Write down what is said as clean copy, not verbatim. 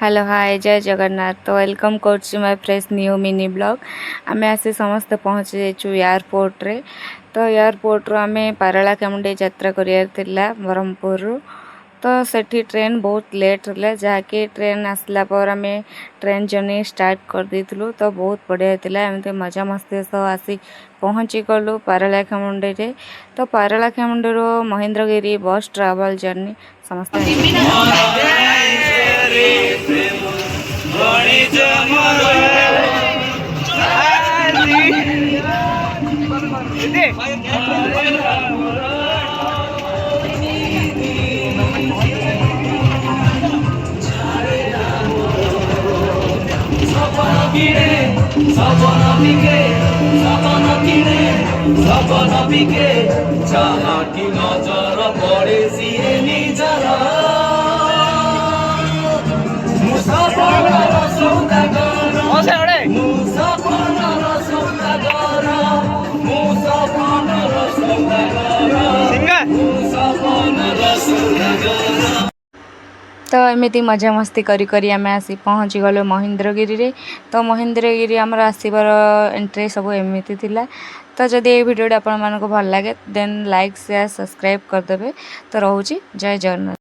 Hello hi जय जगन्नाथ। तो welcome कर my fresh new mini blog. आम आसी समस्त पहुँची जाइए एयरपोर्ट रे। तो एयरपोर्ट रू आम पारला खेमुंडी यात्रा करार ब्रह्मपुर रू। तो सेठी ट्रेन बहुत लेट है जहाँकि ट्रेन आसला पर आम ट्रेन जर्नी स्टार्ट कर देलु। तो बहुत बढ़िया था एमती मजा मस्ती सह आसी पहुँची गलु पारला खेमुंडी रे। तो पारला खेमुंडी रू महेंद्रगिरी बस ट्रावल जर्नी समस्त যাহাকি নজর পড়ে সিয়ে নিজরা মুসাফির সৌদাগর মুসাফির সৌদাগর মুসাফির সৌদাগর মুসাফির সৌদাগর। तो एमती मजा मस्ती करी आम आसी पहुँची गलु महेंद्रगिरी रे। तो महेंद्रगिरी आमर आसबार एंट्री सब एमती थिला। तो जदि ये वीडियो आपण मानक भल लगे देन लाइक शेयर सब्सक्राइब करदे। तो रोची जय जगन्नाथ।